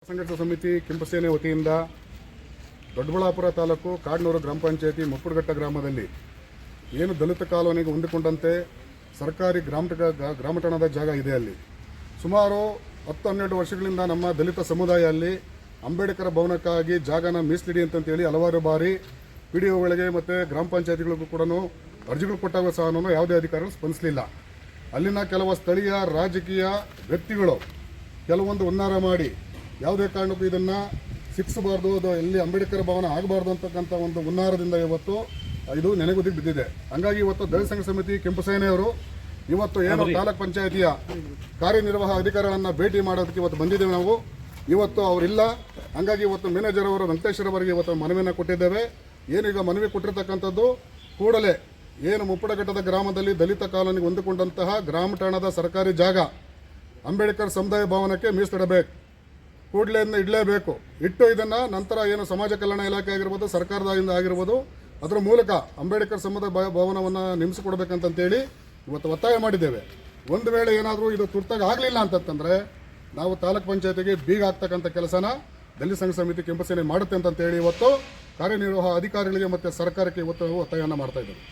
ಸಂಘರ್ಷ ಸಮಿತಿ ಕೆಂಪುಸೇನೆ ವತಿಯಿಂದ ದೊಡ್ಡಬಳ್ಳಾಪುರ ತಾಲೂಕು ಕಾಡ್ನೂರು ಗ್ರಾಮ ಪಂಚಾಯತಿ ಮುಪ್ಪುಡಘಟ್ಟ ಗ್ರಾಮದಲ್ಲಿ ಏನು ದಲಿತ ಕಾಲೋನಿಗೆ ಹೊಂದಿಕೊಂಡಂತೆ ಸರ್ಕಾರಿ ಗ್ರಾಮಠಾಣದ ಜಾಗ ಇದೆ. ಅಲ್ಲಿ ಸುಮಾರು 10-12 ವರ್ಷಗಳಿಂದ ನಮ್ಮ ದಲಿತ ಸಮುದಾಯ ಅಲ್ಲಿ ಅಂಬೇಡ್ಕರ್ ಭವನಕ್ಕಾಗಿ ಜಾಗನ ಮೀಸಲಿಡಿ ಅಂತೇಳಿ ಹಲವಾರು ಬಾರಿ PDOಗಳಿಗೆ ಮತ್ತು ಗ್ರಾಮ ಪಂಚಾಯತಿಗಳಿಗೂ ಕೂಡ ಅರ್ಜಿಗಳು ಕೊಟ್ಟಾಗ ಸಹ ಯಾವುದೇ ಅಧಿಕಾರಿಗಳು ಸ್ಪಂದಿಸಲಿಲ್ಲ. ಅಲ್ಲಿನ ಕೆಲವು ಸ್ಥಳೀಯ ರಾಜಕೀಯ ವ್ಯಕ್ತಿಗಳು ಕೆಲವೊಂದು ಹುನ್ನಾರ ಮಾಡಿ ಯಾವುದೇ ಕಾರಣಕ್ಕೂ ಇದನ್ನು ಸಿಕ್ಕಿಸಬಾರ್ದು, ಅದು ಎಲ್ಲಿ ಅಂಬೇಡ್ಕರ್ ಭವನ ಆಗಬಾರ್ದು ಅಂತಕ್ಕಂಥ ಒಂದು ಹುನ್ನಾರದಿಂದ ಇವತ್ತು ಇದು ನೆನೆಗುದಿಗೆ ಬಿದ್ದಿದೆ. ಹಾಗಾಗಿ ಇವತ್ತು ದಲಿತ ಸಂಘ ಸಮಿತಿ ಕೆಂಪುಸೇನೆಯವರು ಇವತ್ತು ಏನು ತಾಲೂಕ್ ಪಂಚಾಯತಿಯ ಕಾರ್ಯನಿರ್ವಾಹಕ ಅಧಿಕಾರಿಗಳನ್ನು ಭೇಟಿ ಮಾಡೋದಕ್ಕೆ ಇವತ್ತು ಬಂದಿದ್ದೇವೆ. ನಾವು ಇವತ್ತು ಅವರಿಲ್ಲ, ಹಾಗಾಗಿ ಇವತ್ತು ಮ್ಯಾನೇಜರ್ ಅವರು ವೆಂಕಟೇಶ್ವರ ಅವರಿಗೆ ಇವತ್ತು ಮನವಿಯನ್ನು ಕೊಟ್ಟಿದ್ದೇವೆ. ಏನೀಗ ಮನವಿ ಕೊಟ್ಟಿರ್ತಕ್ಕಂಥದ್ದು ಕೂಡಲೇ ಏನು ಮುಪ್ಪುಡಘಟ್ಟದ ಗ್ರಾಮದಲ್ಲಿ ದಲಿತ ಕಾಲೋನಿಗೆ ಹೊಂದಿಕೊಂಡಂತಹ ಗ್ರಾಮಠಾಣದ ಸರ್ಕಾರಿ ಜಾಗ ಅಂಬೇಡ್ಕರ್ ಸಮುದಾಯ ಭವನಕ್ಕೆ ಮೀಸಲಿಡಬೇಕು, ಕೂಡಲೇ ಇಡಲೇಬೇಕು. ಇಟ್ಟು ಇದನ್ನು ನಂತರ ಏನು ಸಮಾಜ ಕಲ್ಯಾಣ ಇಲಾಖೆ ಆಗಿರ್ಬೋದು, ಸರ್ಕಾರದಿಂದ ಆಗಿರ್ಬೋದು, ಅದರ ಮೂಲಕ ಅಂಬೇಡ್ಕರ್ ಸಮುದಾಯ ಭವನವನ್ನು ನಿರ್ಮಿಸಿಕೊಡ್ಬೇಕಂತೇಳಿ ಇವತ್ತು ಒತ್ತಾಯ ಮಾಡಿದ್ದೇವೆ. ಒಂದು ವೇಳೆ ಏನಾದರೂ ಇದು ತುರ್ತಾಗಿ ಆಗಲಿಲ್ಲ ಅಂತಂದರೆ ನಾವು ತಾಲೂಕ್ ಪಂಚಾಯತಿಗೆ ಬೀಗ ಹಾಕ್ತಕ್ಕಂಥ ಕೆಲಸನ ದಲಿತ ಸಂಘ ಸಮಿತಿ ಕೆಂಪುಸೇನೆ ಮಾಡುತ್ತೆ ಅಂತೇಳಿ ಇವತ್ತು ಕಾರ್ಯನಿರ್ವಾಹಕ ಅಧಿಕಾರಿಗಳಿಗೆ ಮತ್ತು ಸರ್ಕಾರಕ್ಕೆ ಇವತ್ತು ಒತ್ತಾಯವನ್ನು ಮಾಡ್ತಾ ಇದ್ದೇವೆ.